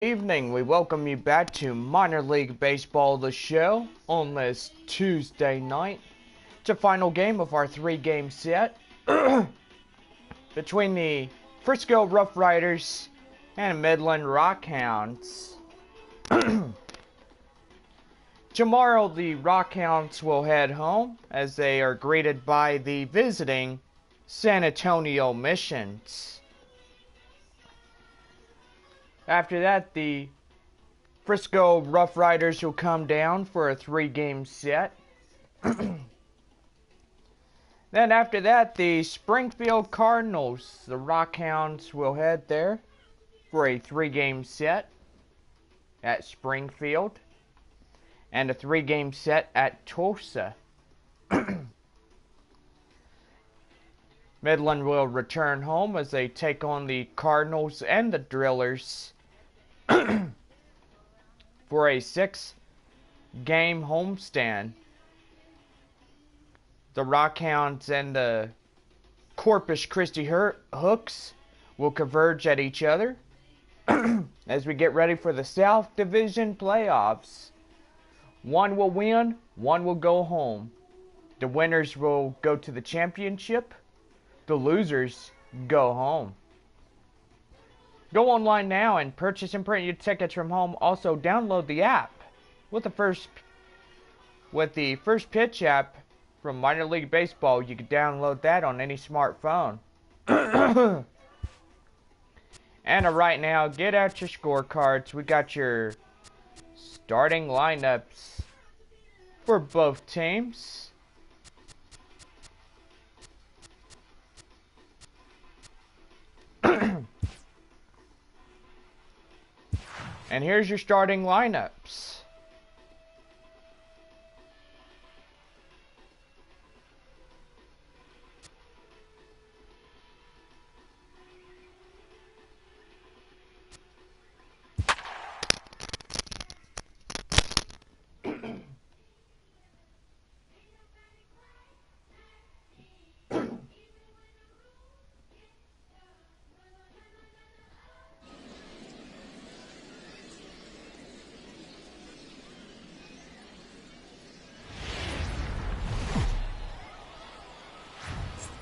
Evening, we welcome you back to Minor League Baseball, the show, on this Tuesday night. It's a final game of our three-game set between the Frisco RuffRiders and Midland Rockhounds. Tomorrow, the Rockhounds will head home as they are greeted by the visiting San Antonio Missions. After that, the Frisco RuffRiders will come down for a three-game set. Then after that, the Springfield Cardinals, the Rockhounds, will head there for a three-game set at Springfield and a three-game set at Tulsa. Midland will return home as they take on the Cardinals and the Drillers for a 6-game homestand. The Rockhounds and the Corpus Christi Hooks will converge at each other as we get ready for the South Division playoffs. One will win, one will go home. The winners will go to the championship. The losers go home. Go online now and purchase and print your tickets from home. Also, download the app with the first pitch app from Minor League Baseball. You can download that on any smartphone. And right now, get out your scorecards. We got your starting lineups for both teams. And here's your starting lineups.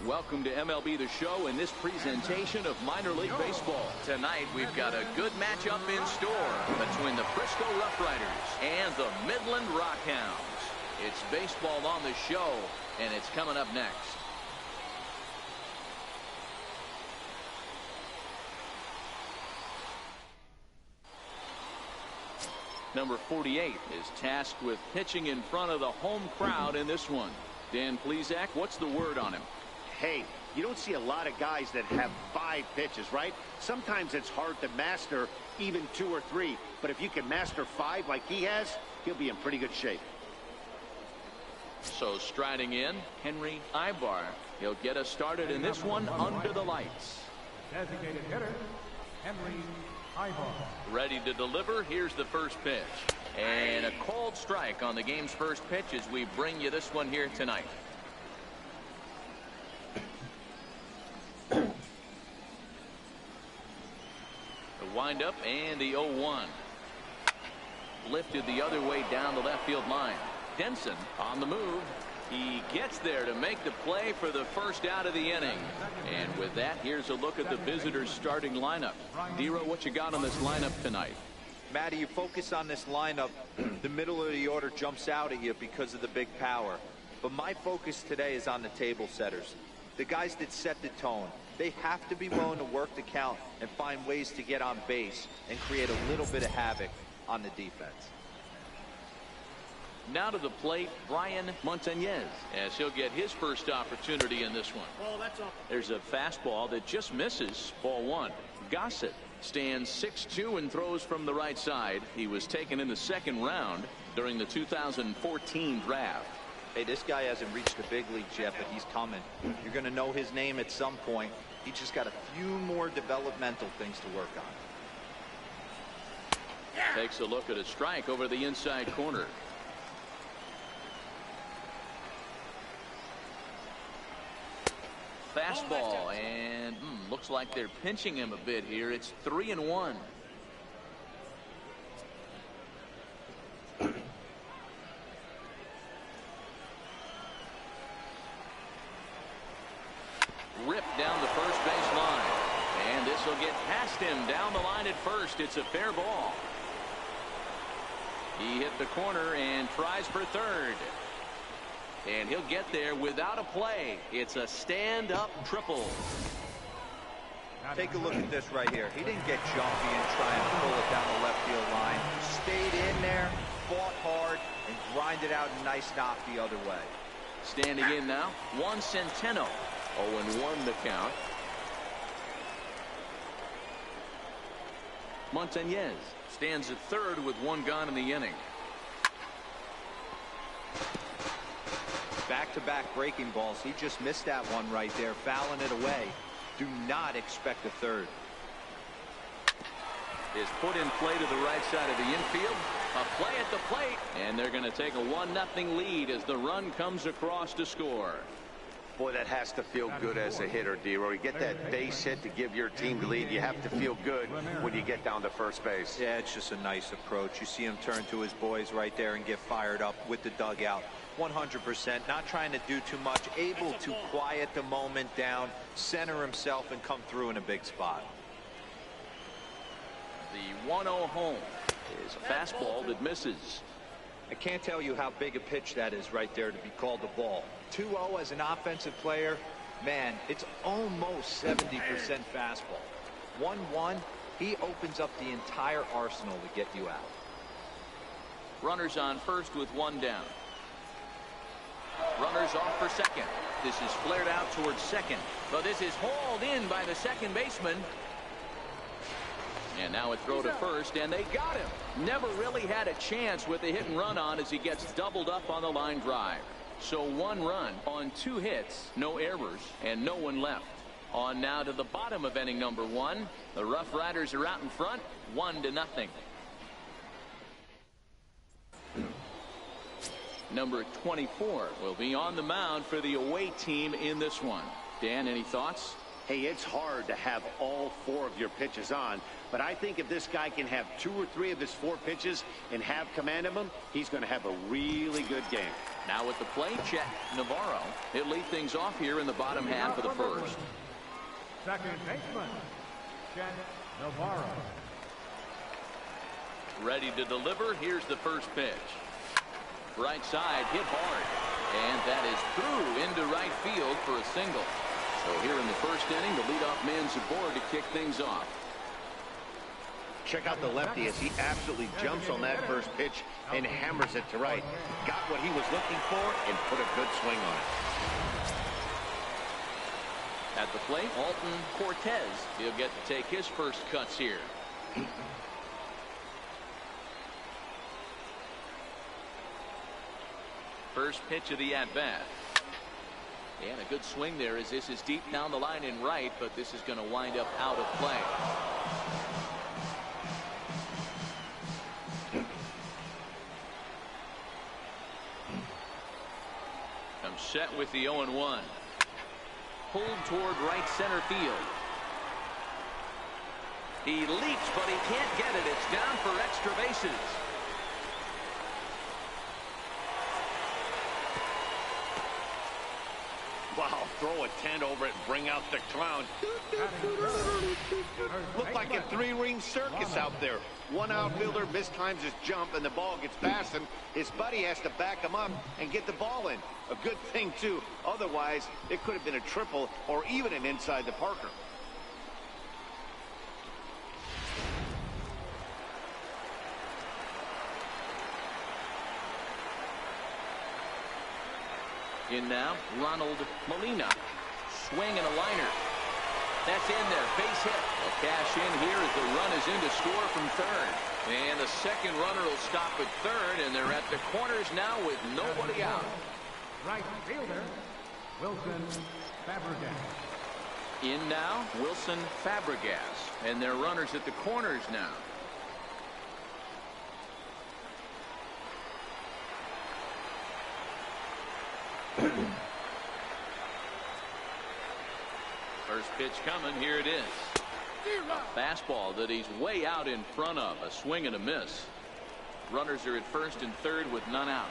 Welcome to MLB The Show and this presentation of Minor League Baseball. Tonight, we've got a good matchup in store between the Frisco RuffRiders and the Midland Rockhounds. It's baseball on the show, and it's coming up next. Number 48 is tasked with pitching in front of the home crowd in this one. Dan Plesac, what's the word on him? Hey, you don't see a lot of guys that have 5 pitches, right? Sometimes it's hard to master even 2 or 3. But if you can master 5 like he has, he'll be in pretty good shape. So striding in, Henry Ibar. He'll get us started in this one under the lights. Designated hitter, Henry Ibar. Ready to deliver. Here's the first pitch. And a called strike on the game's first pitch as we bring you this one here tonight. Wind up and the 0-1. Lifted the other way down the left field line. Denson on the move. He gets there to make the play for the first out of the inning. And with that, here's a look at the visitors' starting lineup. Dero, what you got on this lineup tonight? Matty, you focus on this lineup, the middle of the order jumps out at you because of the big power. But my focus today is on the table setters, the guys that set the tone. They have to be willing to work the count and find ways to get on base and create a little bit of havoc on the defense. Now to the plate, Brian Montañez, as he'll get his first opportunity in this one. There's a fastball that just misses. Ball 1. Gossett stands 6'2" and throws from the right side. He was taken in the second round during the 2014 draft. Hey, this guy hasn't reached the big leagues yet, but he's coming. You're going to know his name at some point. He just got a few more developmental things to work on. Takes a look at a strike over the inside corner. Fastball, and looks like they're pinching him a bit here. It's 3-1. missed him down the line at first. It's a fair ball. He hit the corner and tries for third. And he'll get there without a play. It's a stand-up triple. Take a look at this right here. He didn't get jumpy and try and pull it down the left field line. He stayed in there, fought hard, and grinded out a nice knock the other way. Standing in now, Juan Centeno. 0-1 the count. Montañez stands at third with one gone in the inning. Back-to-back breaking balls. He just missed that one right there, fouling it away. Do not expect a third. Is put in play to the right side of the infield. A play at the plate. And they're going to take a 1-0 lead as the run comes across to score. Boy, that has to feel good as a hitter, D-Roy. You get that base hit to give your team the lead. You have to feel good when you get down to first base. Yeah, it's just a nice approach. You see him turn to his boys right there and get fired up with the dugout. 100%, not trying to do too much, able to quiet the moment down, center himself, and come through in a big spot. The 1-0 home is a fastball that misses. I can't tell you how big a pitch that is right there to be called a ball. 2-0 as an offensive player, man, it's almost 70% fastball. 1-1, he opens up the entire arsenal to get you out. Runners on first with one down. Runners off for second. This is flared out towards second. But this is hauled in by the second baseman. And now a throw to first, and they got him. Never really had a chance with the hit and run on as he gets doubled up on the line drive. So one run on 2 hits, no errors, and no one left. On now to the bottom of inning number 1. The RuffRiders are out in front, 1-0. Number 24 will be on the mound for the away team in this one. Dan, any thoughts? Hey, it's hard to have all 4 of your pitches on, but I think if this guy can have 2 or 3 of his 4 pitches and have command of them, he's going to have a really good game. Now at the plate, Chet Navarro. He'll lead things off here in the bottom half of the first. Second baseman, Chet Navarro. Ready to deliver. Here's the first pitch. Right side, hit hard. And that is through into right field for a single. So here in the first inning, the leadoff man's aboard to kick things off. Check out the lefty as he absolutely jumps on that first pitch and hammers it to right. Got what he was looking for and put a good swing on it. At the plate, Alton Cortez. He'll get to take his first cuts here. First pitch of the at-bat. And a good swing there as this is deep down the line in right, but this is going to wind up out of play. Comes set with the 0-1. Pulled toward right center field. He leaps, but he can't get it. It's down for extra bases. Wow, throw a tent over it and bring out the clown. Looked like a 3-ring circus out there. One outfielder mistimes his jump and the ball gets past him. His buddy has to back him up and get the ball in. A good thing, too. Otherwise, it could have been a triple or even an inside the Parker. In now, Ronald Molina. Swing and a liner. That's in there. Base hit. They'll cash in here as the run is in to score from third. And the second runner will stop at third, and they're at the corners now with nobody out. Right fielder, Wilson Fabregas. In now, Wilson Fabregas. And their runners at the corners now. First pitch coming. Here it is. A fastball that he's way out in front of. A swing and a miss. Runners are at first and third with none out.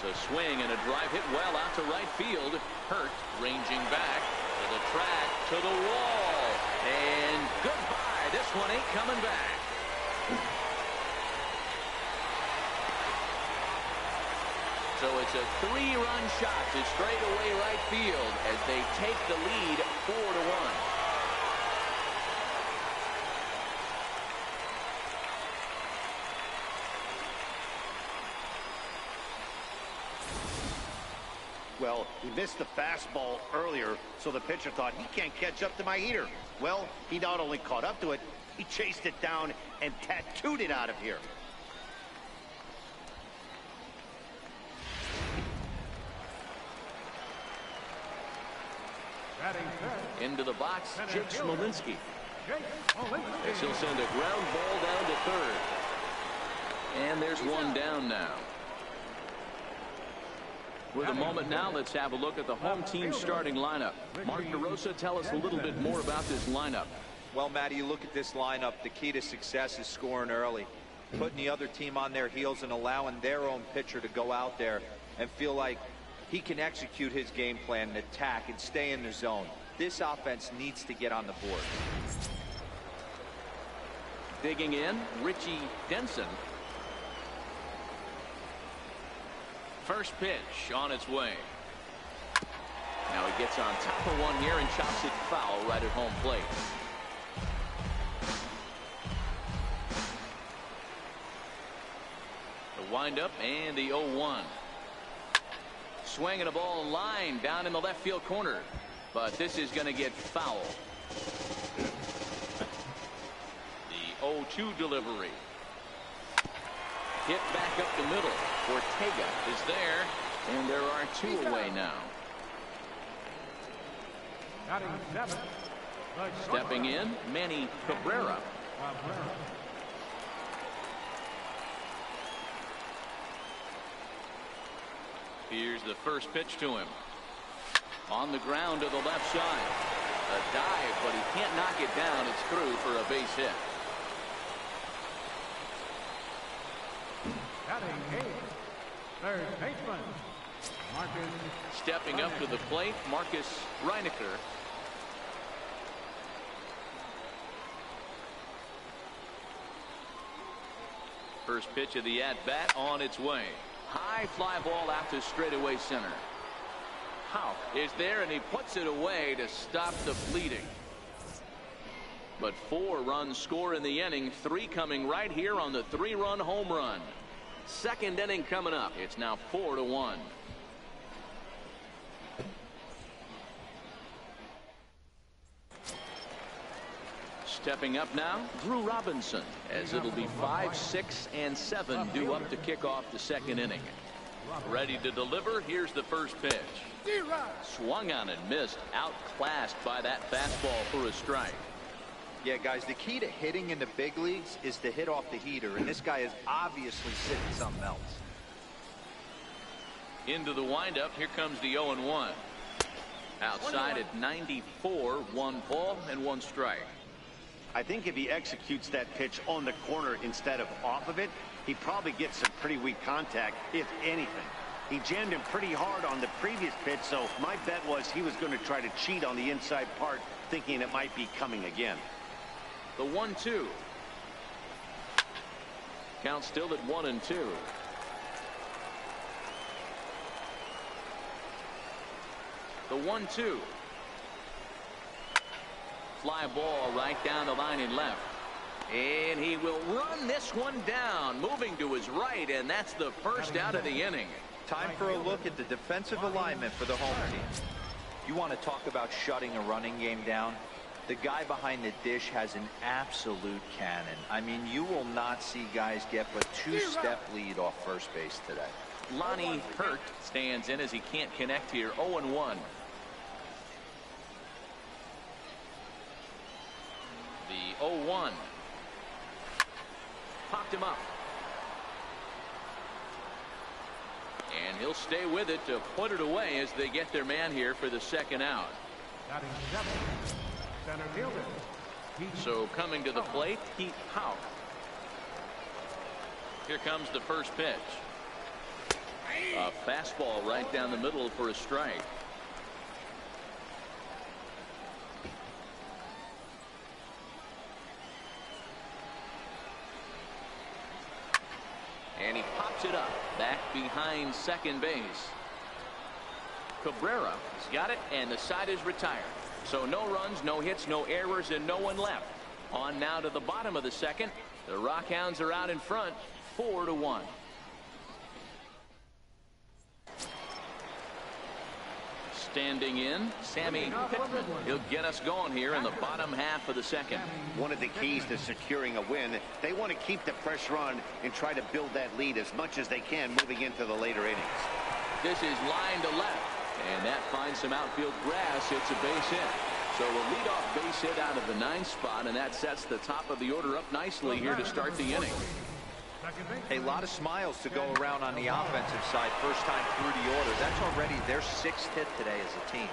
There's a swing and a drive hit well out to right field. Hurt ranging back to the track, to the wall, and goodbye. This one ain't coming back. So it's a 3-run shot to straightaway right field as they take the lead 4-1. Well, he missed the fastball earlier, so the pitcher thought he can't catch up to my heater. Well, he not only caught up to it, he chased it down and tattooed it out of here. Batting third, Into the box, Jake Smolinski. Jake Smolinski. As he'll send a ground ball down to third. And there's one down now. With a moment now, let's have a look at the home team starting lineup. Mark DeRosa, tell us a little bit more about this lineup. Well, Matty, you look at this lineup, the key to success is scoring early, putting the other team on their heels and allowing their own pitcher to go out there and feel like he can execute his game plan and attack and stay in the zone. This offense needs to get on the board. Digging in, Richie Denson. First pitch on its way. Now he gets on top of one here and chops it foul right at home plate. The windup and the 0-1. Swinging a ball line down in the left field corner, but this is going to get foul. The 0-2 delivery. Hit back up the middle. Ortega is there, and there are two away now. Batting seventh, Stepping in, Manny Cabrera. Here's the first pitch to him. On the ground to the left side. A dive, but he can't knock it down. It's through for a base hit. Batting eighth, third baseman, Marcus. Stepping up to the plate, Marcus Reinecker. First pitch of the at-bat on its way. High fly ball out to straightaway center. Houck is there, and he puts it away to stop the bleeding. But 4 runs score in the inning, 3 coming right here on the 3-run home run. Second inning coming up. It's now 4-1. Stepping up now, Drew Robinson, as it'll be 5, 6, and 7 due up to kick off the second inning. Ready to deliver. Here's the first pitch. Swung on and missed. Outclassed by that fastball for a strike. Yeah, guys, the key to hitting in the big leagues is to hit off the heater, and this guy is obviously sitting something else. Into the windup. Here comes the 0-1. Outside at 94, 1 ball and 1 strike. I think if he executes that pitch on the corner instead of off of it, he probably gets some pretty weak contact, if anything. He jammed him pretty hard on the previous pitch, so my bet was he was going to try to cheat on the inside part, thinking it might be coming again. The 1-2. Count still at 1-2. The 1-2. Fly ball right down the line and left. And he will run this one down, moving to his right, and that's the first out of the inning. Time for a look at the defensive alignment for the home team. You want to talk about shutting a running game down? The guy behind the dish has an absolute cannon. I mean, you will not see guys get but 2-step lead off first base today. Lonnie Hurt stands in as he can't connect here. 0-1. The 0-1. Popped him up. And he'll stay with it to put it away as they get their man here for the second out. Batting seventh, center fielder. So coming to the plate, Pete Houck. Here comes the first pitch. A fastball right down the middle for a strike. And he pops it up back behind second base. Cabrera has got it, and the side is retired. So no runs, no hits, no errors, and no one left. On now to the bottom of the second. The Rockhounds are out in front, 4-1. Standing in, Sammy Pittman. He'll get us going here in the bottom half of the second. One of the keys to securing a win, they want to keep the pressure on and try to build that lead as much as they can moving into the later innings. This is line to left, and that finds some outfield grass. It's a base hit. So a leadoff base hit out of the 9th spot, and that sets the top of the order up nicely here to start the inning. A lot of smiles to go around on the offensive side. First time through the order. That's already their 6th hit today as a team.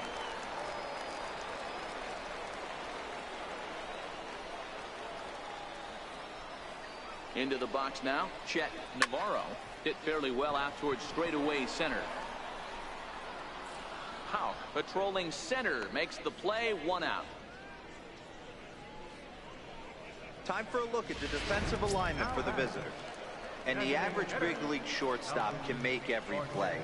Into the box now, Chet Navarro. Hit fairly well out towards straightaway center. Howe patrolling center makes the play, 1 out. Time for a look at the defensive alignment for the visitor. And the average big league shortstop can make every play,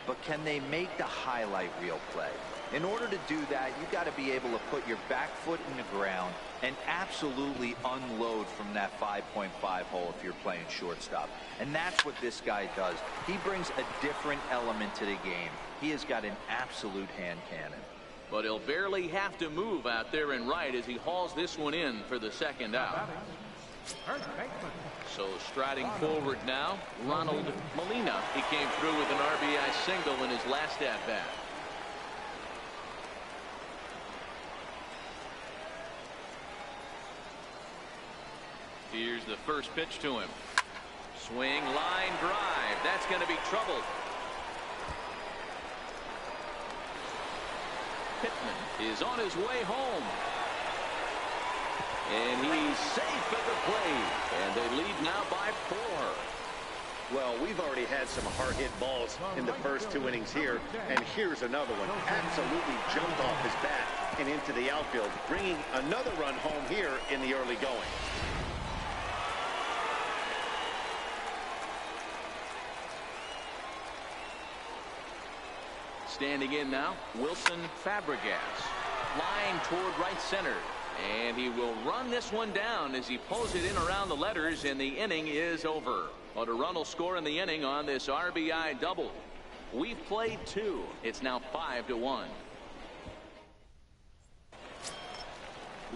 but can they make the highlight reel play? In order to do that, you got to be able to put your back foot in the ground and absolutely unload from that 5.5 hole if you're playing shortstop. And that's what this guy does. He brings a different element to the game. He has got an absolute hand cannon. But he'll barely have to move out there in right as he hauls this one in for the 2nd out. So striding forward now, Ronald Molina. He came through with an RBI single in his last at-bat. Here's the first pitch to him. Swing, line drive. That's going to be trouble. Pittman is on his way home. And he's safe at the plate. And they lead now by 4. Well, we've already had some hard-hit balls in the first 2 innings here, and here's another one. Absolutely jumped off his bat and into the outfield, bringing another run home here in the early going. Standing in now, Wilson Fabregas. Line toward right center. And he will run this one down as he pulls it in around the letters, and the inning is over. But a run will score in the inning on this RBI double. We've played 2. It's now 5-1.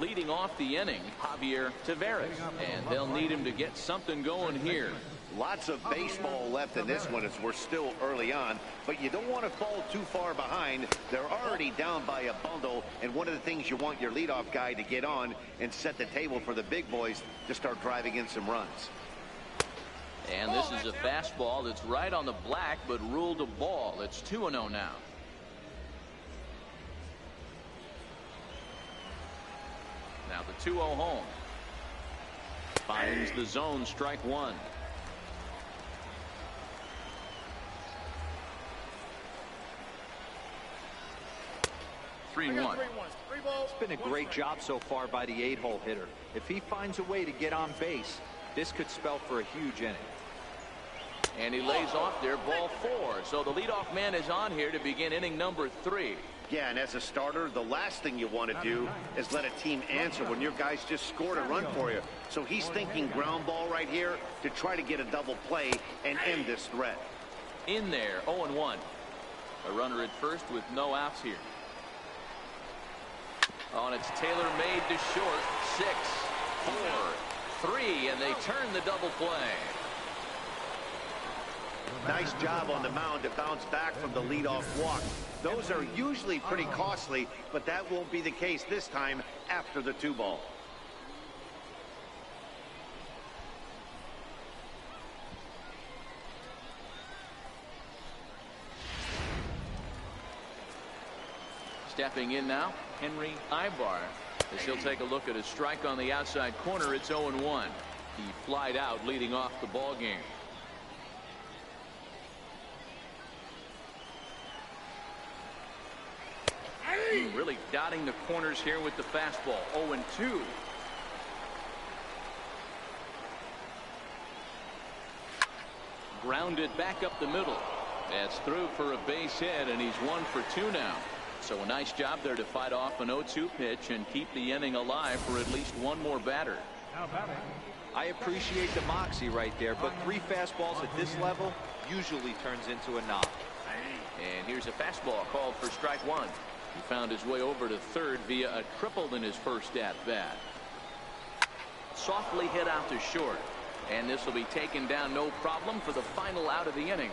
Leading off the inning, Javier Taveras. And they'll need him to get something going here. Lots of baseball left in this one as we're still early on, but you don't want to fall too far behind. They're already down by a bundle, and one of the things you want your leadoff guy to get on and set the table for the big boys to start driving in some runs. And this is a fastball that's right on the black, but ruled a ball. It's 2-0 now. Now the 2-0 home. Finds the zone, strike 1. It's been a great job so far by the 8-hole hitter. If he finds a way to get on base, this could spell for a huge inning. And he lays off there, ball 4. So the leadoff man is on here to begin inning number 3. Yeah, and as a starter, the last thing you want to do is let a team answer when your guys just scored a run for you. So he's thinking ground ball right here to try to get a double play and end this threat. In there, 0-1. A runner at first with no outs here. Oh, and it's Taylor made to short. 6, 4, 3, and they turn the double play. Nice job on the mound to bounce back from the leadoff walk. Those are usually pretty costly, but that won't be the case this time after the 2-ball. Stepping in now, Henry Ibar, as he'll take a look at a strike on the outside corner. It's 0-1. He flied out leading off the ball game. Really dotting the corners here with the fastball. 0-2. Grounded back up the middle. That's through for a base hit, and he's 1 for 2 now. So a nice job there to fight off an 0-2 pitch and keep the inning alive for at least one more batter. Now batting. I appreciate the moxie right there, but 3 fastballs at this level usually turns into a knock. And here's a fastball called for strike 1. He found his way over to third via a triple in his first at bat. Softly hit out to short. And this will be taken down no problem for the final out of the inning.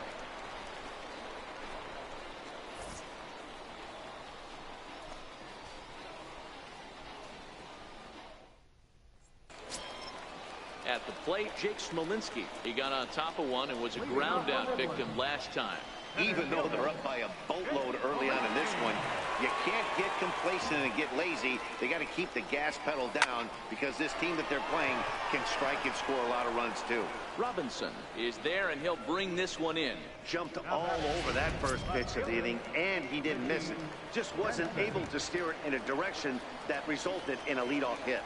At the plate, Jake Smolinski. He got on top of one and was a ground out victim last time. Even though they're up by a boatload early on in this one, you can't get complacent and get lazy. They got to keep the gas pedal down because this team that they're playing can strike and score a lot of runs too. Robinson is there, and he'll bring this one in. Jumped all over that first pitch of the inning, and he didn't miss it. Just wasn't able to steer it in a direction that resulted in a leadoff hit.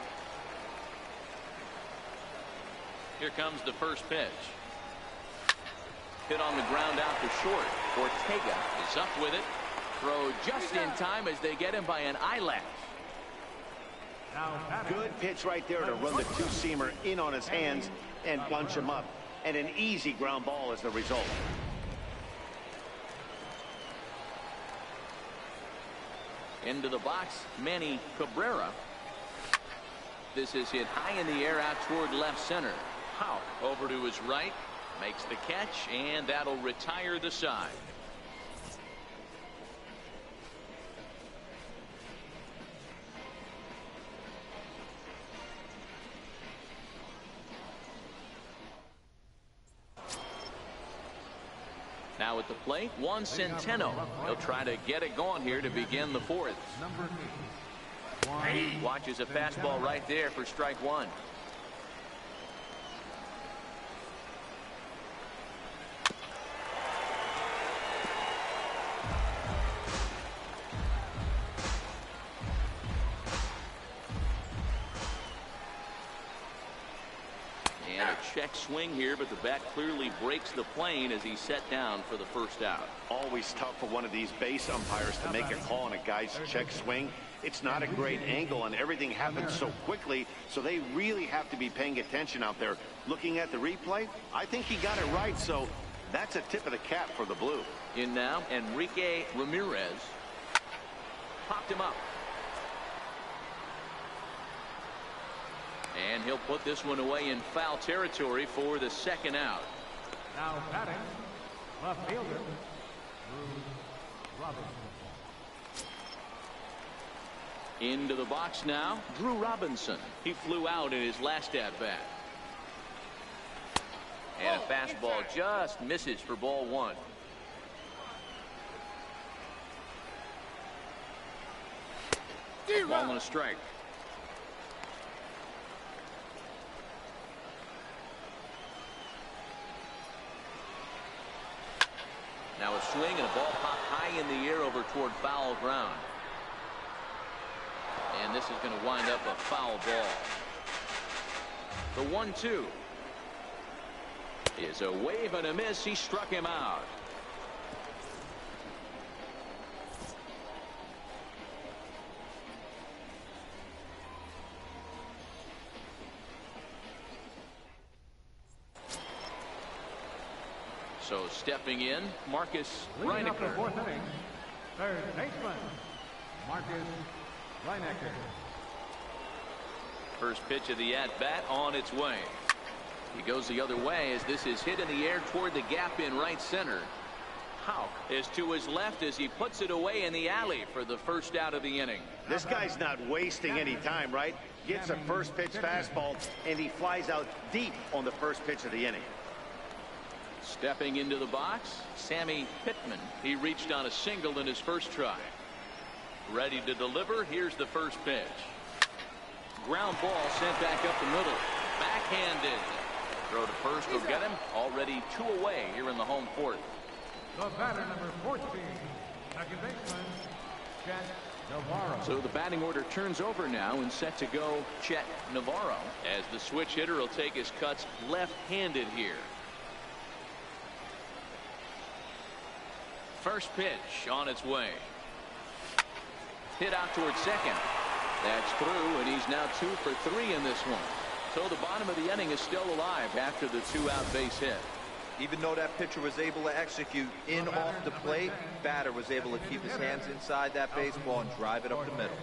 Here comes the first pitch. Hit on the ground out to short. Ortega is up with it. Throw just in time as they get him by an eyelash. Good pitch right there to run the two-seamer in on his hands and bunch him up. And an easy ground ball as the result. Into the box, Manny Cabrera. This is hit high in the air out toward left center. Houck over to his right. Makes the catch, and that'll retire the side. Now at the plate, Juan Centeno. He'll try to get it going here to begin the fourth. Watches a fastball right there for strike 1. Check swing here, but the bat clearly breaks the plane as he's set down for the first out. Always tough for one of these base umpires to make a call on a guy's check swing. It's not a great angle, and everything happens so quickly, so they really have to be paying attention out there. Looking at the replay, I think he got it right, so that's a tip of the cap for the Blue. In now, Enrique Ramirez. Popped him up. And he'll put this one away in foul territory for the second out. Now batting, left fielder, Robinson. Into the box now, Drew Robinson. He flew out in his last at-bat. And a fastball just misses for ball 1. Ball and a strike. Now a swing and a ball popped high in the air over toward foul ground. And this is going to wind up a foul ball. The 1-2 is a wave and a miss. He struck him out. So stepping in, Marcus Leading up the Reinecker. fourth inning, third baseman, Marcus Reinecker. First pitch of the at-bat on its way. He goes the other way as this is hit in the air toward the gap in right center. Houck is to his left as he puts it away in the alley for the first out of the inning. This guy's not wasting any time, right? Gets a first pitch fastball, and he flies out deep on the first pitch of the inning. Stepping into the box, Sammy Pittman. He reached on a single in his first try. Ready to deliver. Here's the first pitch. Ground ball sent back up the middle. Backhanded. Throw to first will get him. Already 2 away here in the home fourth. The batter, number 14, second baseman, Chet Navarro. So the batting order turns over now and set to go Chet Navarro, as the switch hitter will take his cuts left-handed here. First pitch on its way. Hit out towards second. That's through, and he's now 2 for 3 in this one. So the bottom of the inning is still alive after the 2-out base hit. Even though that pitcher was able to execute in off the plate, batter was able to keep his hands inside that baseball and drive it up the middle.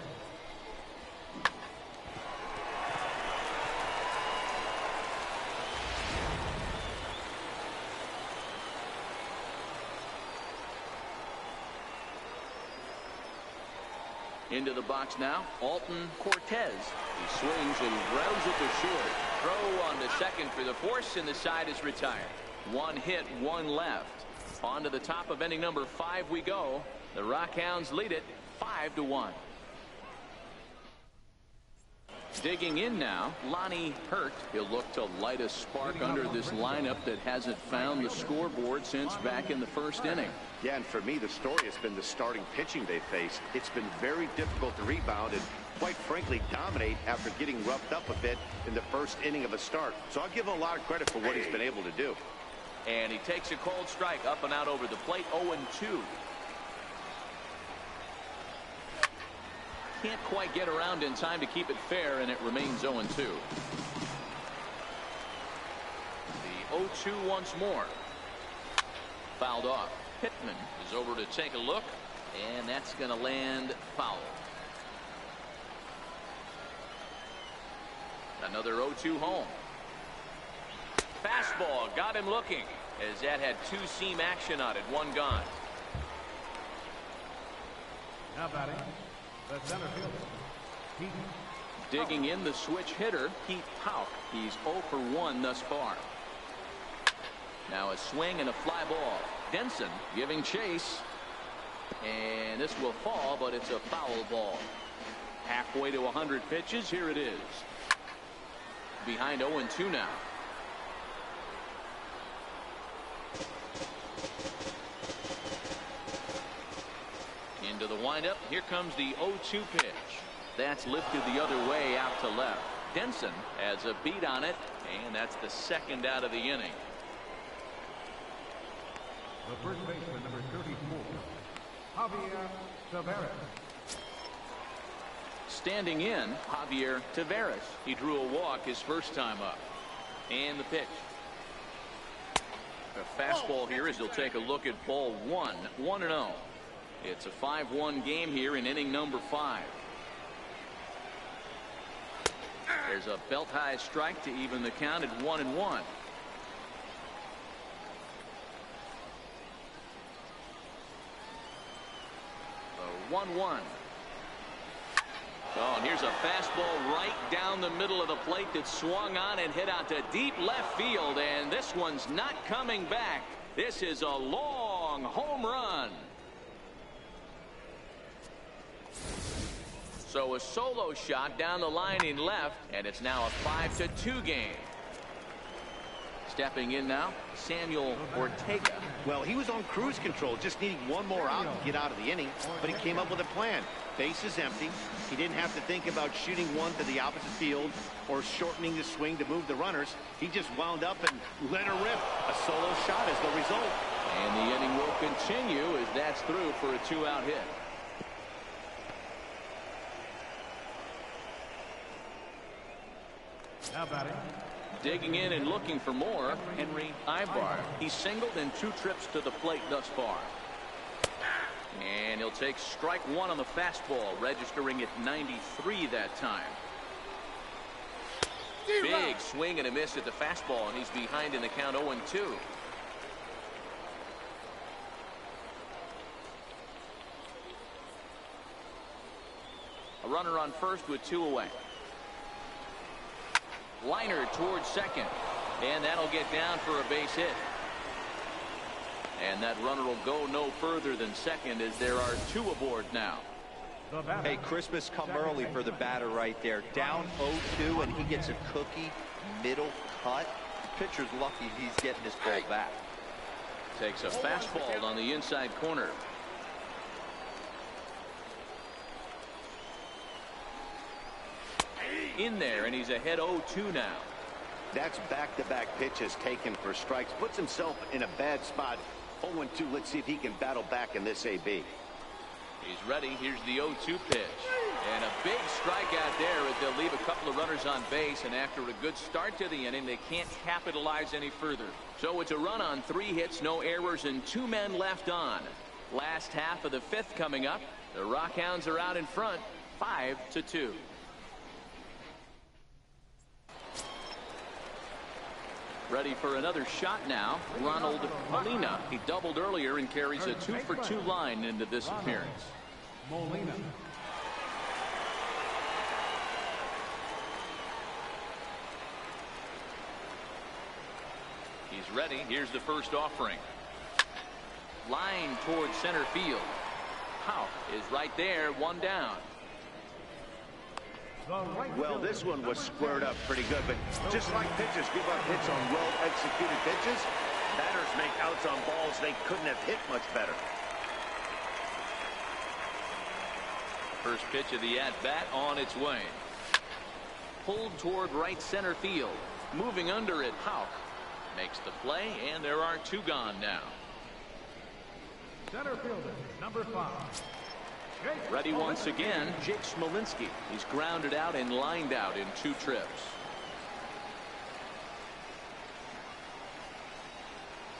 Into the box now, Alton Cortez. He swings and grounds it to short. Throw on to second for the force, and the side is retired. 1 hit, 1 left. On to the top of inning number 5 we go. The Rockhounds lead it 5-1. Digging in now, Lonnie Hurt. He'll look to light a spark under this lineup that hasn't found the scoreboard since back in the first inning. Yeah, and for me, the story has been the starting pitching they faced. It's been very difficult to rebound and, quite frankly, dominate after getting roughed up a bit in the first inning of a start. So I'll give him a lot of credit for what he's been able to do. And he takes a cold strike up and out over the plate. 0-2. Can't quite get around in time to keep it fair, and it remains 0-2. The 0-2 once more. Fouled off. Pittman is over to take a look, and that's going to land foul. Another 0-2 home. Fastball got him looking, as that had 2-seam action on it. 1 gone. Now batting, the center fielder, Pete. Digging in, the switch hitter, Pete Pauk. He's 0 for 1 thus far. Now a swing and a fly ball. Denson giving chase, and this will fall, but it's a foul ball. Halfway to 100 pitches. Here it is. Behind 0-2 now. Into the windup. Here comes the 0-2 pitch. That's lifted the other way out to left. Denson has a beat on it, and that's the second out of the inning. The first baseman, number 34, Javier Tavares. Standing in, Javier Tavares. He drew a walk his first time up. And the pitch. A fastball here as he'll take a look at ball 1. 1-0. It's a 5-1 game here in inning number 5. There's a belt high strike to even the count at 1-1. 1-1. Oh, and here's a fastball right down the middle of the plate that swung on and hit out to deep left field, and this one's not coming back. This is a long home run. So a solo shot down the line in left, and it's now a 5-2 game. Stepping in now, Samuel Ortega. Well, he was on cruise control, just needing one more out to get out of the inning, but he came up with a plan. Base is empty. He didn't have to think about shooting one to the opposite field or shortening the swing to move the runners. He just wound up and let her rip. A solo shot is the result. And the inning will continue as that's through for a 2-out hit. Now batting. Digging in and looking for more, Henry Ibar. He's singled in 2 trips to the plate thus far. And he'll take strike 1 on the fastball, registering at 93 that time. Big swing and a miss at the fastball, and he's behind in the count 0-2. A runner on first with 2 away. Liner towards second, and that'll get down for a base hit. And that runner will go no further than second as there are 2 aboard now. Hey, Christmas come early for the batter right there. Down 0-2, and he gets a cookie middle cut. The pitcher's lucky he's getting this ball back. Takes a fastball on the inside corner. in there, and he's ahead 0-2 now. That's back-to-back pitches taken for strikes. Puts himself in a bad spot. 0-2. Let's see if he can battle back in this AB. He's ready. Here's the 0-2 pitch. And a big strikeout there as they'll leave a couple of runners on base. And after a good start to the inning, they can't capitalize any further. So it's a run on 3 hits, no errors, and 2 men left on. Last half of the 5th coming up. The Rockhounds are out in front, 5-2. Ready for another shot now, Ronald Molina. He doubled earlier and carries a 2-for-2 line into this appearance. Molina. He's ready. Here's the first offering. Line towards center field. Howe is right there, 1 down. Well, this one was squared up pretty good, but just like pitchers give up hits on well-executed pitches, batters make outs on balls they couldn't have hit much better. First pitch of the at-bat on its way. Pulled toward right center field. Moving under it, Howe makes the play, and there are 2 gone now. Center fielder, number 5. Ready once again, Jake Smolinski. He's grounded out and lined out in 2 trips.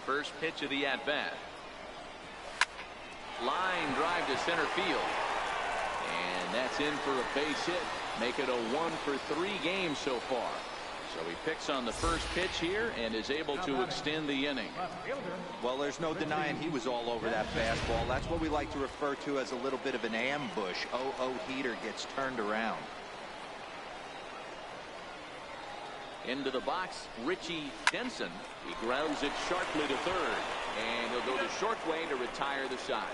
First pitch of the at-bat. Line drive to center field. And that's in for a base hit. Make it a 1-for-3 game so far. So he picks on the first pitch here and is able to extend the inning. Well, there's no denying he was all over that fastball. That's what we like to refer to as a little bit of an ambush. 0-0 heater gets turned around. Into the box, Richie Denson. He grounds it sharply to third. And he'll go the short way to retire the side.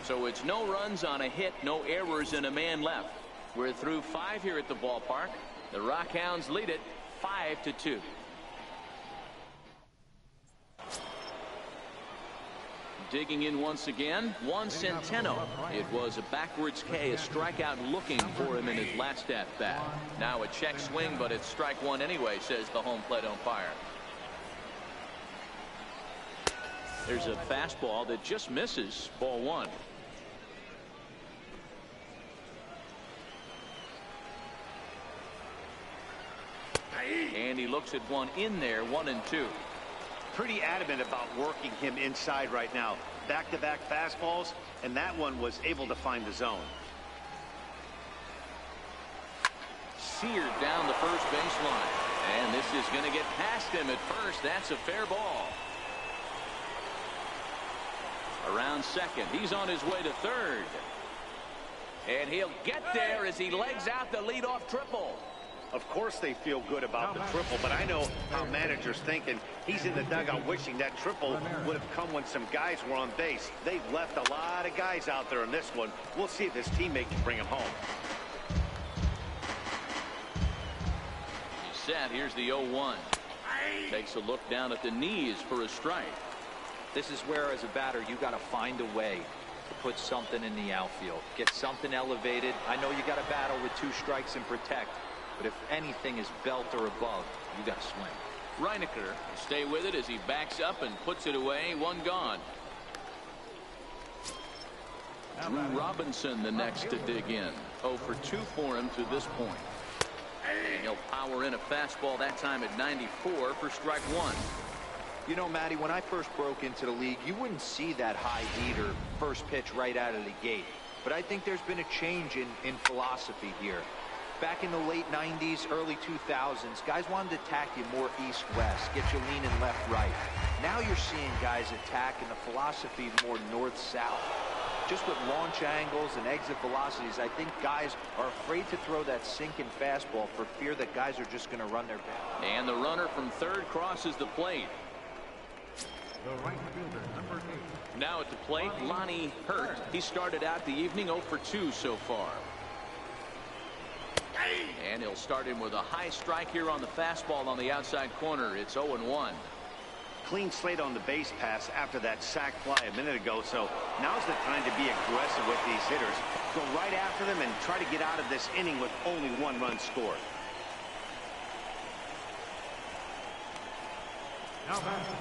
So it's no runs on a hit, no errors, and a man left. We're through 5 here at the ballpark. The Rockhounds lead it 5-2. Digging in once again, Juan Centeno. It was a backwards K, a strikeout looking for him in his last at bat. Now a check swing, but it's strike 1 anyway, says the home plate umpire. There's a fastball that just misses, ball 1. And he looks at one in there, 1-2. Pretty adamant about working him inside right now. Back-to-back fastballs, and that one was able to find the zone. Seared down the first baseline. And this is going to get past him at first. That's a fair ball. Around second. He's on his way to third. And he'll get there as he legs out the leadoff triple. Of course they feel good about the triple, but I know how managers think, and he's in the dugout wishing that triple would have come when some guys were on base. They've left a lot of guys out there in this one. We'll see if his teammate can bring him home. He's set. Here's the 0-1. Takes a look down at the knees for a strike. This is where, as a batter, you got to find a way to put something in the outfield. Get something elevated. I know you got to battle with 2 strikes and protect. But if anything is belt or above, you got to swing. Reinecker will stay with it as he backs up and puts it away. 1 gone. Drew Robinson the next to dig in. 0 for 2 for him to this point. And he'll power in a fastball that time at 94 for strike 1. You know, Matty, when I first broke into the league, you wouldn't see that high heater first pitch right out of the gate. But I think there's been a change in philosophy here. Back in the late 90s, early 2000s, guys wanted to attack you more east-west, get you leaning left-right. Now you're seeing guys attack in the philosophy more north-south. Just with launch angles and exit velocities, I think guys are afraid to throw that sinking fastball for fear that guys are just going to run their bat. And the runner from third crosses the plate. The right fielder, number 8. Now at the plate, Lonnie Hurt. He started out the evening 0 for 2 so far. And he'll start him with a high strike here on the fastball on the outside corner. It's 0-1. Clean slate on the base pass after that sac fly a minute ago, so now's the time to be aggressive with these hitters. Go right after them and try to get out of this inning with only 1 run scored. Now batting.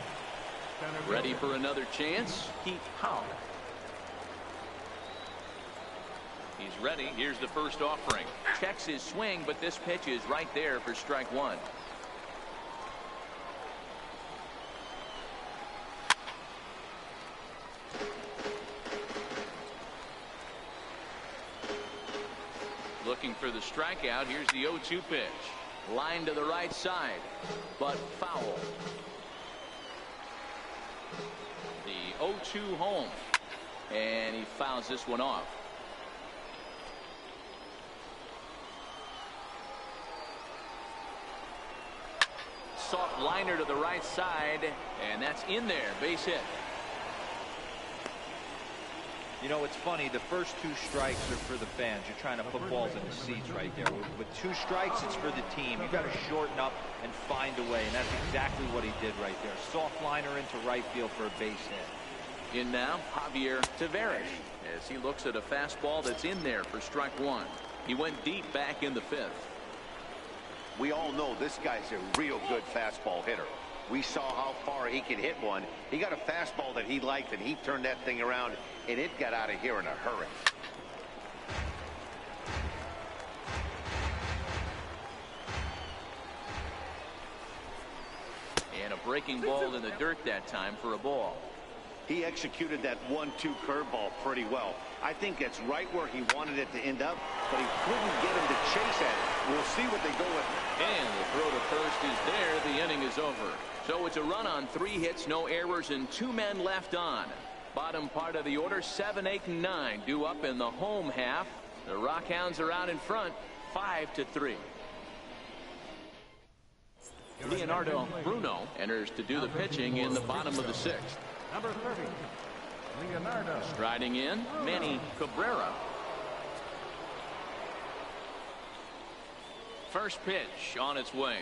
Center Ready fielder. for another chance. Keith Powell. He's ready. Here's the first offering. Checks his swing, but this pitch is right there for strike one. Looking for the strikeout. Here's the 0-2 pitch. Line to the right side, but foul. The 0-2 home, and he fouls this one off. Soft liner to the right side, and that's in there. Base hit. You know, it's funny, the first 2 strikes are for the fans. You're trying to put balls in the seats right there. With 2 strikes, it's for the team. You got to shorten up and find a way, and that's exactly what he did right there. Soft liner into right field for a base hit. In now, Javier Tavares, as he looks at a fastball that's in there for strike one. He went deep back in the 5th. We all know this guy's a real good fastball hitter. We saw how far he could hit one. He got a fastball that he liked, and he turned that thing around, and it got out of here in a hurry. And a breaking ball in the dirt that time for a ball. He executed that 1-2 curveball pretty well. I think that's right where he wanted it to end up, but he couldn't get him to chase at it. We'll see what they go with. And the throw to first is there. The inning is over. So it's a run on 3 hits, no errors, and 2 men left on. Bottom part of the order, 7, 8, and 9 due up in the home half. The Rockhounds are out in front, 5-3. Leonardo Bruno enters to do the pitching in the bottom of the 6th. Number 30. Leonardo. Striding in, Manny Cabrera. First pitch on its way.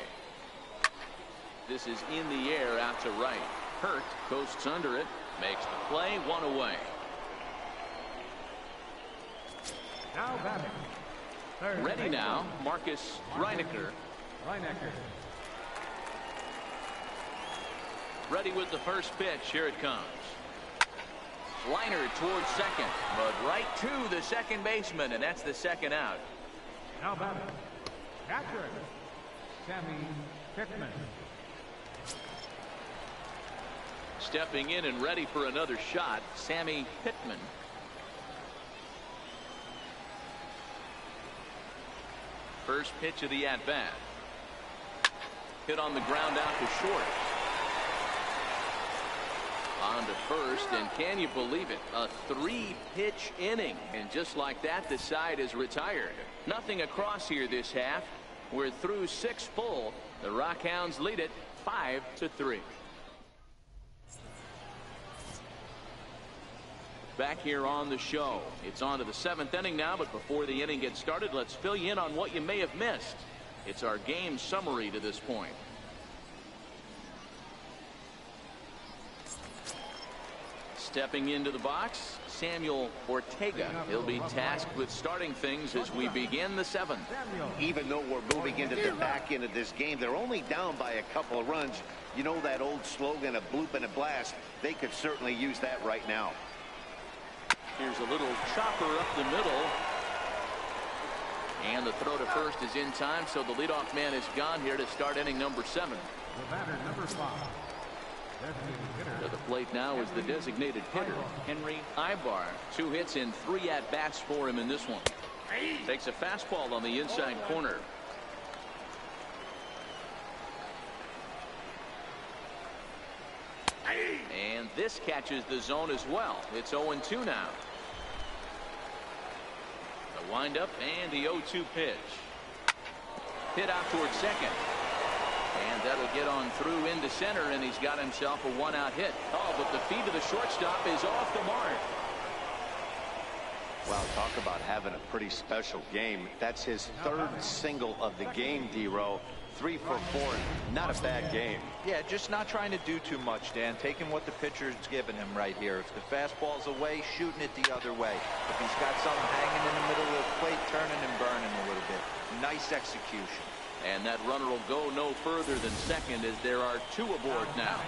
This is in the air out to right. Hurt coasts under it, makes the play, 1 away. Now batting. Third Ready base now, runner. Marcus Reinecker. Reinecker. Ready with the first pitch. Here it comes. Liner towards second, but right to the second baseman, and that's the second out. Now batting. Catcher. Sammy Pittman. Stepping in and ready for another shot, Sammy Pittman. First pitch of the at-bat. Hit on the ground out to short. On to first, and can you believe it? A 3-pitch inning, and just like that, the side is retired. Nothing across here this half. We're through 6 full. The Rockhounds lead it 5-3. Back here on the show. It's on to the 7th inning now, but before the inning gets started, let's fill you in on what you may have missed. It's our game summary to this point. Stepping into the box, Samuel Ortega. He'll be tasked with starting things as we begin the 7th. Even though we're moving into the back end of this game, they're only down by a couple of runs. You know that old slogan, a bloop and a blast? They could certainly use that right now. Here's a little chopper up the middle. And the throw to first is in time, so the leadoff man is gone here to start inning number 7. The batter, number 5. To the plate now is the designated hitter, Henry Ibar. 2 hits and 3 at-bats for him in this one. Takes a fastball on the inside corner. And this catches the zone as well. It's 0-2 now. The windup and the 0-2 pitch. Hit out towards second. And that'll get on through into center, and he's got himself a 1-out hit. Oh, but the feed to the shortstop is off the mark. Wow, talk about having a pretty special game. That's his 3rd single of the game, D-Row. 3 for 4. Not a bad game. Yeah, just not trying to do too much, Dan. Taking what the pitcher's giving him right here. If the fastball's away, shooting it the other way. If he's got something hanging in the middle of the plate, turning and burning a little bit. Nice execution. And that runner will go no further than second as there are 2 aboard now.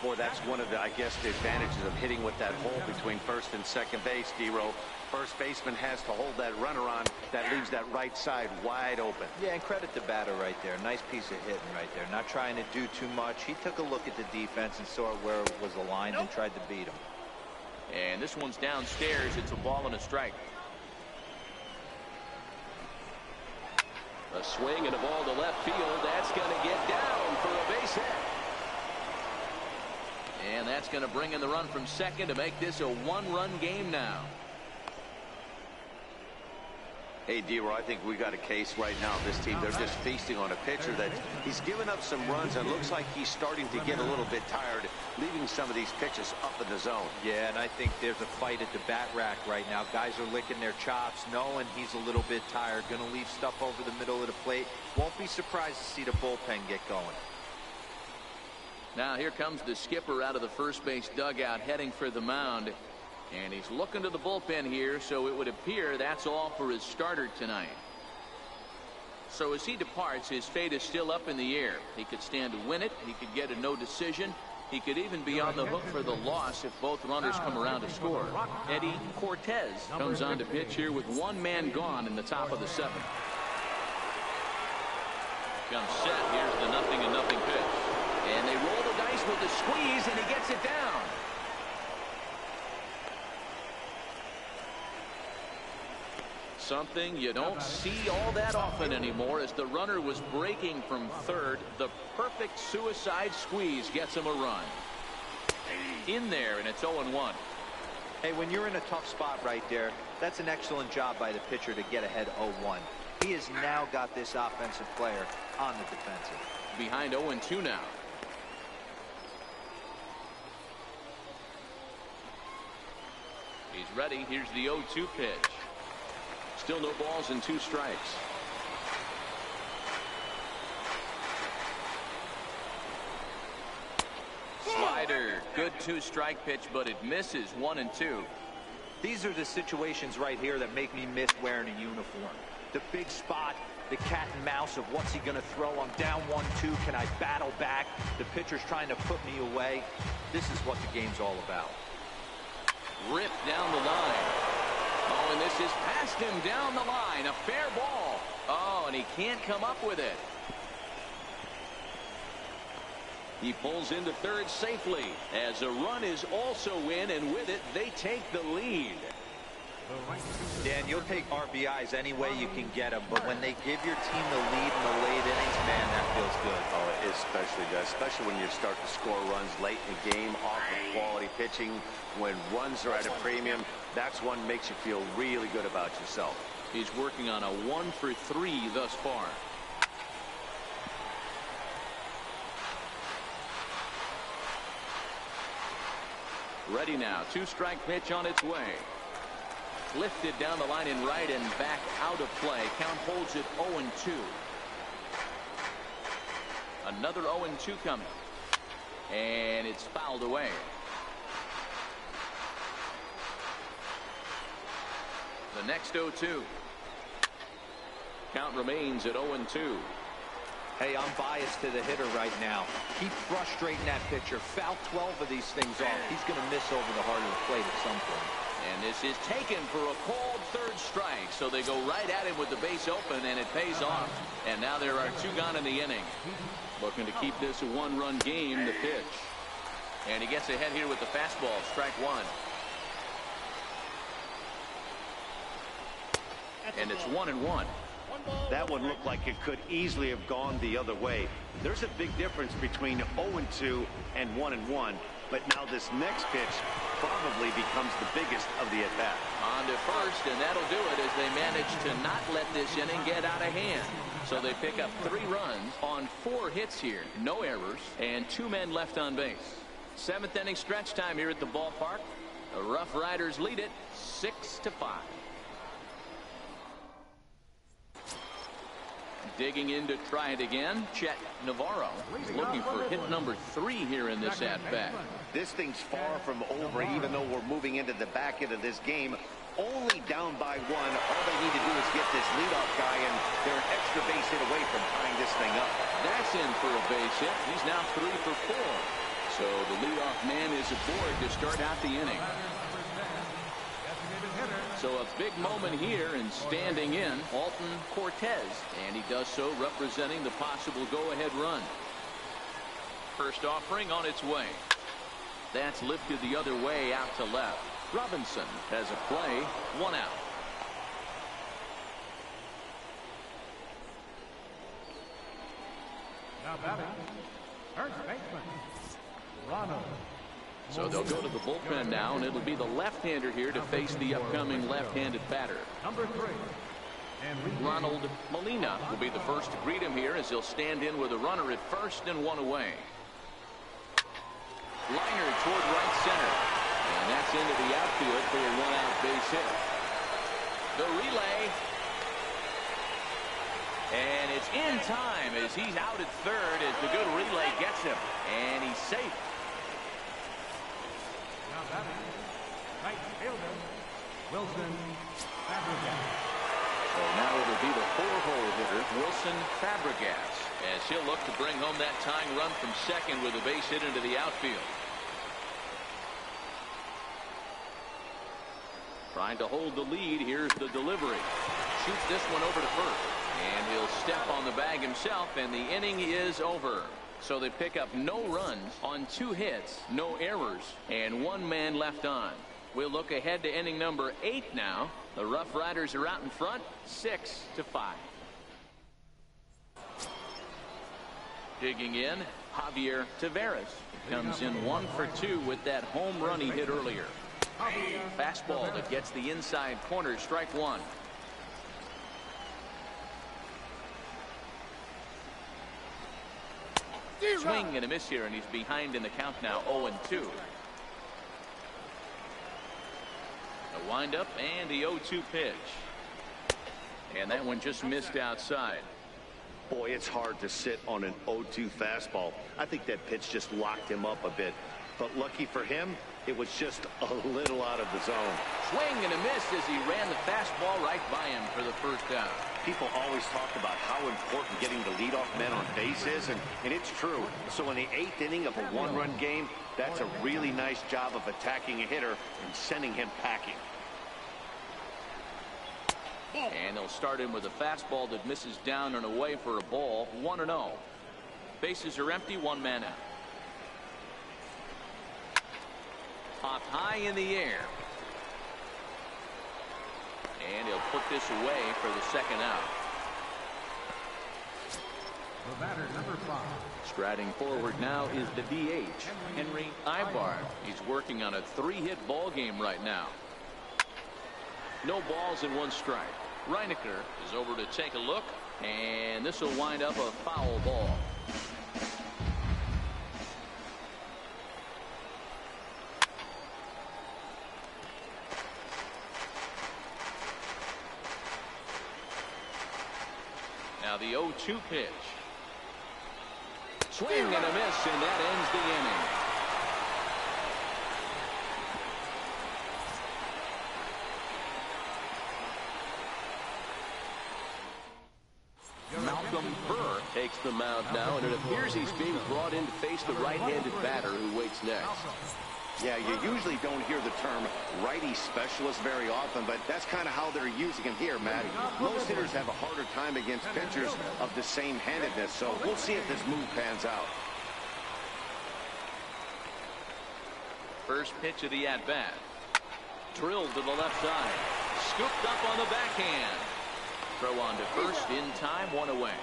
Boy, that's one of the, I guess, the advantages of hitting with that hole between first and second base, D-Row. First baseman has to hold that runner on. That leaves that right side wide open. Yeah, and credit the batter right there. Nice piece of hitting right there. Not trying to do too much. He took a look at the defense and saw where it was aligned and tried to beat him. And this one's downstairs. It's a ball and a strike. A swing and a ball to left field. That's going to get down for a base hit. And that's going to bring in the run from second to make this a 1-run game now. Hey, D-Row, I think we got a case right now. This team, they're just feasting on a pitcher that he's given up some runs and looks like he's starting to get a little bit tired, leaving some of these pitches up in the zone. Yeah, and I think there's a fight at the bat rack right now. Guys are licking their chops, knowing he's a little bit tired, going to leave stuff over the middle of the plate. Won't be surprised to see the bullpen get going. Now here comes the skipper out of the first base dugout heading for the mound. And he's looking to the bullpen here, so it would appear that's all for his starter tonight. So as he departs, his fate is still up in the air. He could stand to win it. He could get a no decision. He could even be on the hook for the loss if both runners come around to score. Eddie Cortez comes on to pitch here with 1 man gone in the top of the 7th. Comes set. Here's the 0-0 pitch. And they roll the dice with the squeeze, and he gets it down. Something you don't see all that often anymore as the runner was breaking from third. The perfect suicide squeeze gets him a run. In there, and it's 0-1. Hey, when you're in a tough spot right there, that's an excellent job by the pitcher to get ahead 0-1. He has now got this offensive player on the defensive. Behind 0-2 now. He's ready. Here's the 0-2 pitch. Still no balls and 2 strikes. Slider. Good 2-strike pitch, but it misses 1-2. These are the situations right here that make me miss wearing a uniform. The big spot, the cat and mouse of what's he going to throw. I'm down 1-2. Can I battle back? The pitcher's trying to put me away. This is what the game's all about. Ripped down the line. Oh, and this is past him down the line. A fair ball. Oh, and he can't come up with it. He pulls into third safely as a run is also in, and with it, they take the lead. Dan, you'll take RBIs any way you can get them, but when they give your team the lead in the late innings, man, that feels good. Oh, it especially does, especially when you start to score runs late in the game off of quality pitching. When runs are at a premium, that's one makes you feel really good about yourself. He's working on a 1-for-3 thus far. Ready now. 2-strike pitch on its way. Lifted down the line in right and back out of play. Count holds it 0-2. Another 0-2 coming. And it's fouled away. The next 0-2. Count remains at 0-2. Hey, I'm biased to the hitter right now. Keep frustrating that pitcher. Foul 12 of these things off. He's going to miss over the heart of the plate at some point. And this is taken for a called 3rd strike. So they go right at him with the base open, and it pays off. And now there are 2 gone in the inning. Looking to keep this a 1-run game, the pitch. And he gets ahead here with the fastball. Strike 1. And it's 1-1. That one looked like it could easily have gone the other way. There's a big difference between 0-2 and 1-1. But now this next pitch probably becomes the biggest of the at-bat. On to first, and that'll do it as they manage to not let this inning get out of hand. So they pick up 3 runs on 4 hits here. No errors, and 2 men left on base. 7th inning stretch time here at the ballpark. The RuffRiders lead it 6-5. Digging in to try it again, Chet Navarro is looking for hit number 3 here in this at-bat. This thing's far from over, even though we're moving into the back end of this game. only down by one. All they need to do is get this leadoff guy, and they're an extra base hit away from tying this thing up. That's in for a base hit. He's now 3 for 4. So the leadoff man is aboard to start out the inning. So a big moment here, and standing in, Alton Cortez. And he does so representing the possible go-ahead run. First offering on its way. That's lifted the other way out to left. Robinson has a play, 1 out. Now batting, first baseman, Ronald. So they'll go to the bullpen now, and it'll be the left-hander here to face the upcoming left-handed batter. Number 3. Ronald Molina will be the first to greet him here as he'll stand in with a runner at first and 1 away. Liner toward right center. And that's into the outfield for a 1-out base hit. The relay. And it's in time as he's out at third as the good relay gets him. And he's safe. Now batting, right fielder, Wilson Fabregas. So now it'll be the 4-hole hitter, Wilson Fabregas, as he'll look to bring home that tying run from second with a base hit into the outfield. Trying to hold the lead. Here's the delivery. Shoots this one over to first. And he'll step on the bag himself, and the inning is over. So they pick up no runs on 2 hits, no errors, and 1 man left on. We'll look ahead to inning number 8 now. The RuffRiders are out in front, 6-5. Digging in, Javier Taveras comes in 1 for 2 with that home run he hit earlier. Fastball that gets the inside corner, strike 1. Swing and a miss here, and he's behind in the count now, 0-2. A windup and the 0-2 pitch. And that one just missed outside. Boy, it's hard to sit on an 0-2 fastball. I think that pitch just locked him up a bit. But lucky for him, it was just a little out of the zone. Swing and a miss as he ran the fastball right by him for the first down. People always talk about how important getting the leadoff man on base is, and it's true. So in the 8th inning of a 1-run game, that's a really nice job of attacking a hitter and sending him packing. And they'll start him with a fastball that misses down and away for a ball, 1-0. Bases are empty, 1 man out. Popped high in the air. And he'll put this away for the 2nd out. The batter, number 5. Striding forward now is the DH, Henry Ibarra. He's working on a 3-hit ball game right now. No balls and 1 strike. Reinecker is over to take a look, and this will wind up a foul ball. Now the 0-2 pitch. Swing and a miss, and that ends the inning. Malcolm Burr takes the mound now, and it appears he's being brought in to face the right-handed batter who waits next. Yeah, you usually don't hear the term righty specialist very often, but that's kind of how they're using him here, Matt. Most hitters have a harder time against pitchers of the same handedness, so we'll see if this move pans out. First pitch of the at-bat. Drilled to the left side. Scooped up on the backhand. Throw on to first in time, 1 away.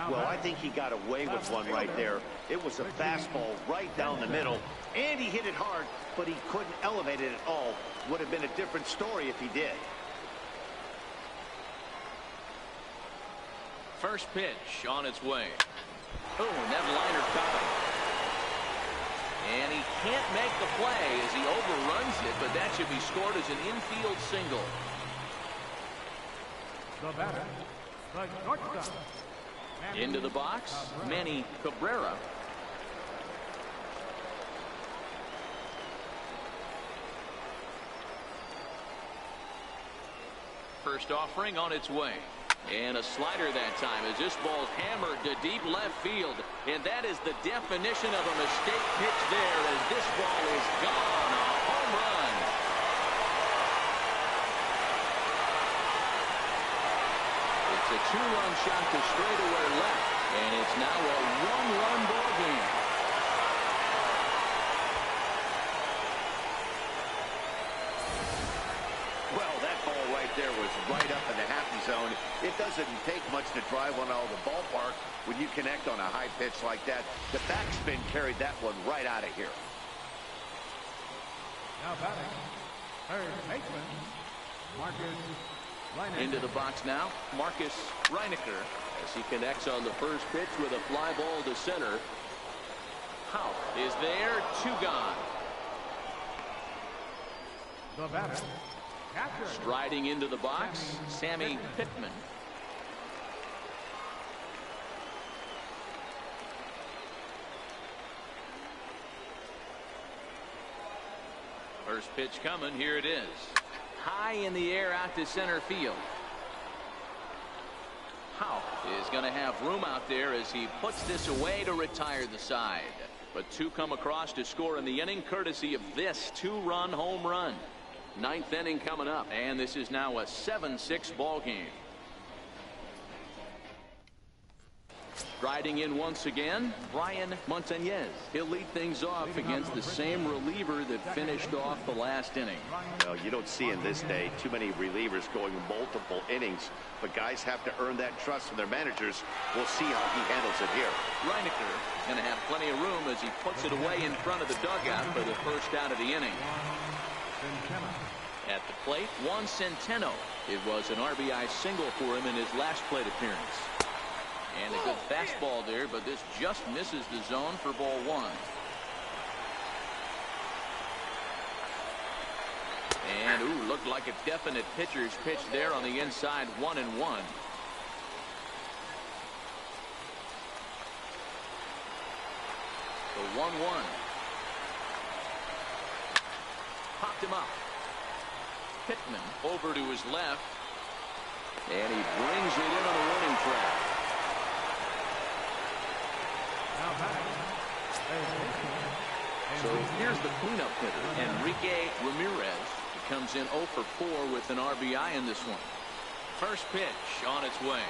Well, I think he got away with one right there. It was a fastball right down the middle, and he hit it hard, but he couldn't elevate it at all. Would have been a different story if he did. First pitch on its way. Oh, and that liner caught him. And he can't make the play as he overruns it, but that should be scored as an infield single. The batter, the shortstop. Into the box, Manny Cabrera. First offering on its way. And a slider that time as this ball's hammered to deep left field. And that is the definition of a mistake pitch there as this ball is gone. A home run. It's a 2-run shot to straightaway left. And it's now a 1-run ball game. Well, that ball right there was right up in the happy zone. It doesn't take much to drive one out of the ballpark when you connect on a high pitch like that. The backspin carried that one right out of here. Now batting, third baseman, Marcus Reinecker. Into the box now, Marcus Reinecker, as he connects on the first pitch with a fly ball to center. Houck is there, 2 gone. The batter, catcher. Striding into the box, Sammy Pittman. First pitch coming, here it is. High in the air out to center field. Houck is going to have room out there as he puts this away to retire the side. But 2 come across to score in the inning courtesy of this 2-run home run. 9th inning coming up, and this is now a 7-6 ball game. Riding in once again, Brian Montañez. He'll lead things off against the same reliever that finished off the last inning. Well, you don't see in this day too many relievers going multiple innings, but guys have to earn that trust from their managers. We'll see how he handles it here. Reinecker going to have plenty of room as he puts it away in front of the dugout for the first out of the inning. At the plate, Juan Centeno. It was an RBI single for him in his last plate appearance. And a good fastball there, but this just misses the zone for ball 1. And, ooh, looked like a definite pitcher's pitch there on the inside, 1-1. The 1-1. Popped him up. Pittman over to his left. And he brings it in on the warning track. So here's the cleanup hitter, Enrique Ramirez. He comes in 0 for 4 with an RBI in this one. First pitch on its way.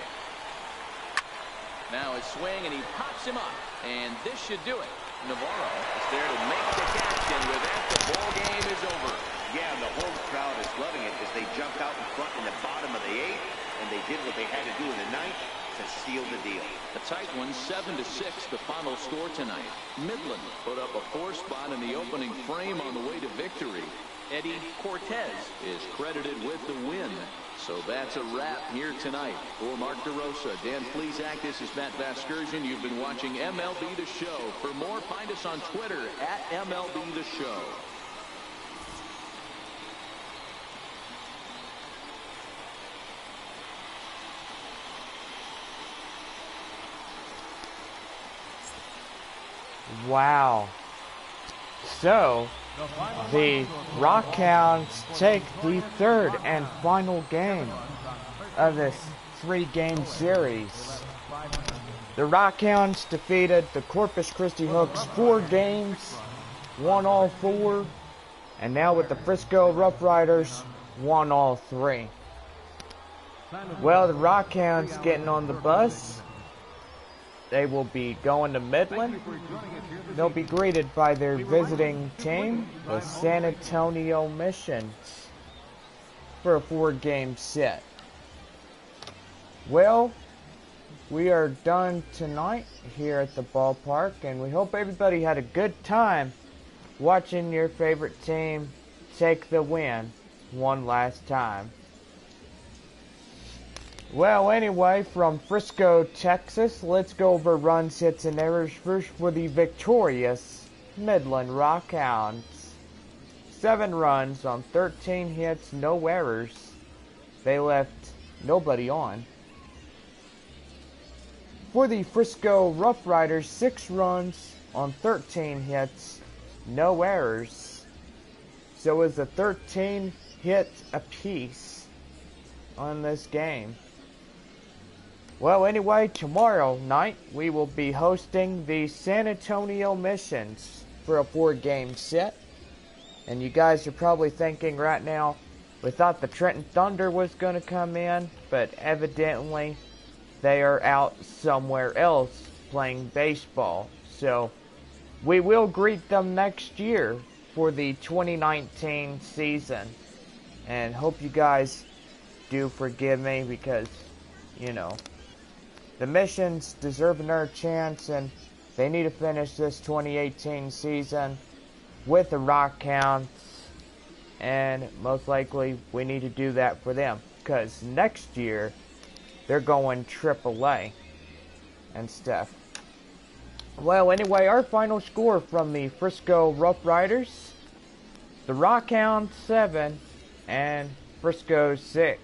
Now his swing, and he pops him up. And this should do it. Navarro is there to make the catch, and with that, the ball game is over. Yeah, and the home crowd is loving it as they jumped out in front in the bottom of the 8th, and they did what they had to do in the 9th to seal the deal. A tight one, 7-6, the final score tonight. Midland put up a 4 spot in the opening frame on the way to victory. Eddie Cortez is credited with the win. So that's a wrap here tonight. For Mark DeRosa, Dan Plesac, this is Matt Vasgersian. You've been watching MLB The Show. For more, find us on Twitter at MLB The Show. Wow. So, the Rockhounds take the 3rd and final game of this 3-game series. The Rockhounds defeated the Corpus Christi Hooks 4 games, won all 4, and now with the Frisco RuffRiders, won all 3. Well, the Rockhounds getting on the bus. They will be going to Midland. They'll be greeted by their visiting team, the San Antonio Missions, for a 4-game set. Well, we are done tonight here at the ballpark, and we hope everybody had a good time watching your favorite team take the win one last time. Well, anyway, from Frisco, Texas, let's go over runs, hits, and errors first for the victorious Midland Rockhounds. 7 runs on 13 hits, no errors. They left nobody on. For the Frisco RuffRiders, 6 runs on 13 hits, no errors. So it's a 13 hit apiece. on this game. Well, anyway, tomorrow night we will be hosting the San Antonio Missions for a 4-game set. And you guys are probably thinking right now, we thought the Trenton Thunder was going to come in, but evidently they are out somewhere else playing baseball. So we will greet them next year for the 2019 season. And hope you guys do forgive me because, you know, the Missions deserve another chance, and they need to finish this 2018 season with the Rockhounds, and most likely we need to do that for them, because next year they're going AAA and stuff. Well, anyway, our final score from the Frisco RuffRiders, the Rockhounds 7 and Frisco 6.